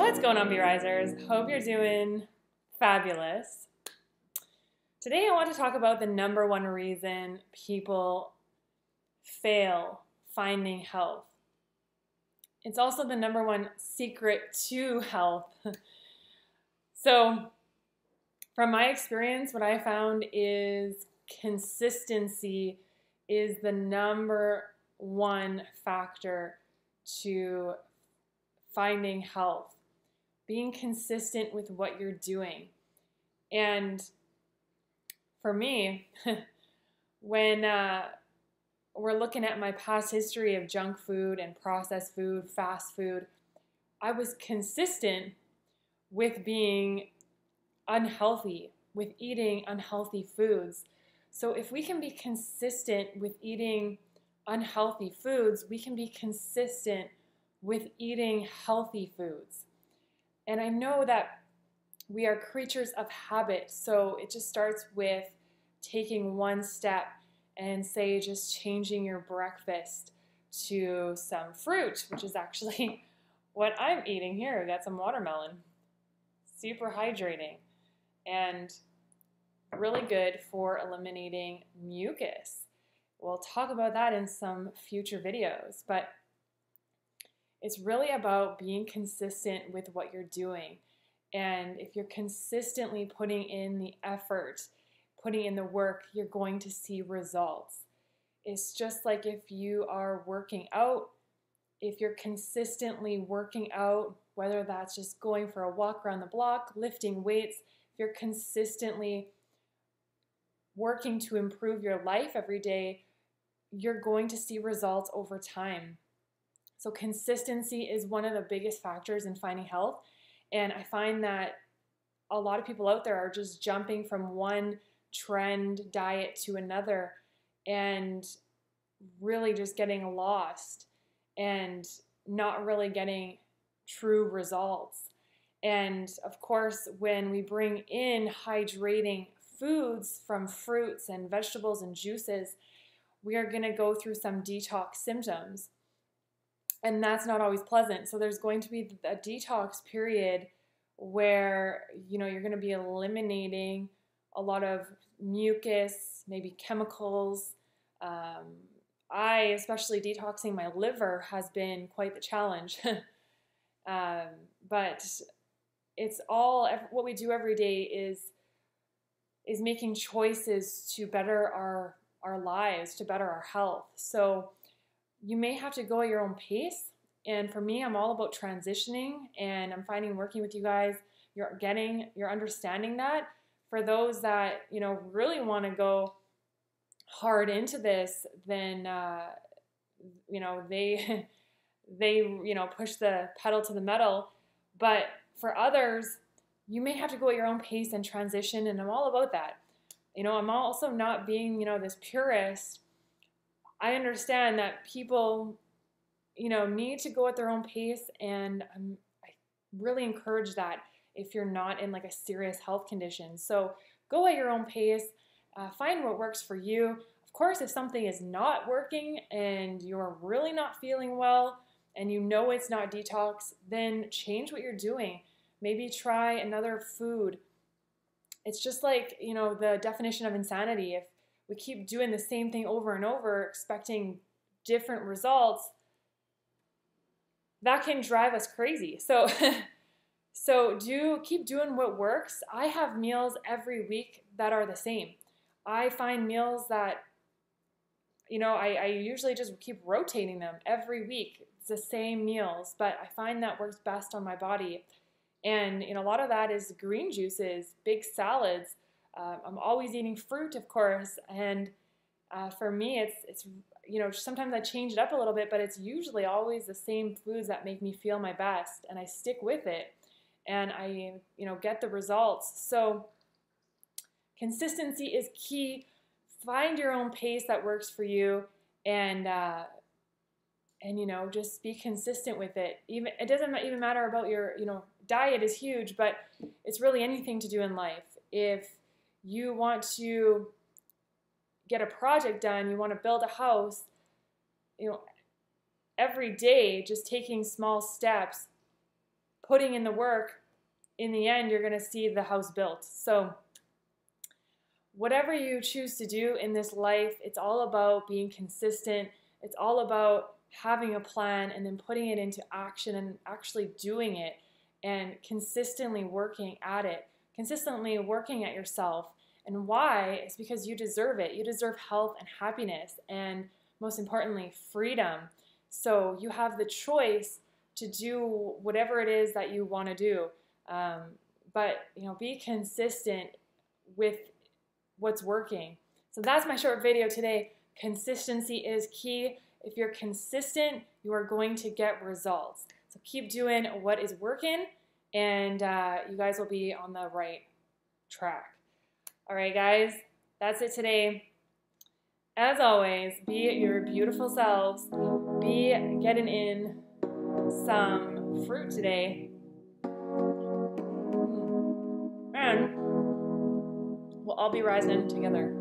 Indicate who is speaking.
Speaker 1: What's going on, B-Risers? Hope you're doing fabulous. Today I want to talk about the number one reason people fail finding health. It's also the number one secret to health. So, from my experience, what I found is consistency is the number one factor to finding health. Being consistent with what you're doing. And for me, when we're looking at my past history of junk food and processed food, fast food, I was consistent with being unhealthy, with eating unhealthy foods. So if we can be consistent with eating unhealthy foods, we can be consistent with eating healthy foods. And I know that we are creatures of habit, so it just starts with taking one step and say just changing your breakfast to some fruit, which is actually what I'm eating here. I got some watermelon. Super hydrating and really good for eliminating mucus. We'll talk about that in some future videos, but it's really about being consistent with what you're doing. And if you're consistently putting in the effort, putting in the work, you're going to see results. It's just like if you are working out, if you're consistently working out, whether that's just going for a walk around the block, lifting weights, if you're consistently working to improve your life every day, you're going to see results over time. So consistency is one of the biggest factors in finding health. And I find that a lot of people out there are just jumping from one trend diet to another and really just getting lost and not really getting true results. And of course, when we bring in hydrating foods from fruits and vegetables and juices, we are going to go through some detox symptoms. And that's not always pleasant. So there's going to be a detox period where, you're going to be eliminating a lot of mucus, maybe chemicals. Especially detoxing my liver has been quite the challenge. But it's all, what we do every day is making choices to better our lives, to better our health. So you may have to go at your own pace. And for me, I'm all about transitioning, and I'm finding working with you guys, you're understanding that. For those that, really want to go hard into this, then, they push the pedal to the metal. But for others, you may have to go at your own pace and transition. And I'm all about that. I'm also not being, this purist. I understand that people, need to go at their own pace, and I really encourage that if you're not in like a serious health condition. So go at your own pace, find what works for you. Of course, if something is not working and you're really not feeling well and it's not detox, then change what you're doing. Maybe try another food. It's just like, the definition of insanity. If we keep doing the same thing over and over, expecting different results, that can drive us crazy. So, keep doing what works. I have meals every week that are the same. I find meals that, I usually just keep rotating them every week. It's the same meals, but I find that works best on my body. And, a lot of that is green juices, big salads. I'm always eating fruit, of course, and for me, it's sometimes I change it up a little bit, but it's usually always the same foods that make me feel my best, and I stick with it, and I get the results. So consistency is key. Find your own pace that works for you, and just be consistent with it. Even it doesn't even matter about your diet is huge, but it's really anything to do in life. If you want to get a project done, you want to build a house, every day, just taking small steps, putting in the work, in the end, you're going to see the house built. So whatever you choose to do in this life, it's all about being consistent. It's all about having a plan and then putting it into action and actually doing it and consistently working at it, consistently working at yourself. And why? It's because you deserve it. You deserve health and happiness and, most importantly, freedom. So you have the choice to do whatever it is that you want to do. But be consistent with what's working. So that's my short video today. Consistency is key. If you're consistent, you are going to get results. So keep doing what is working, and you guys will be on the right track. All right, guys, that's it today. As always, be your beautiful selves. Be getting in some fruit today. And we'll all be rising together.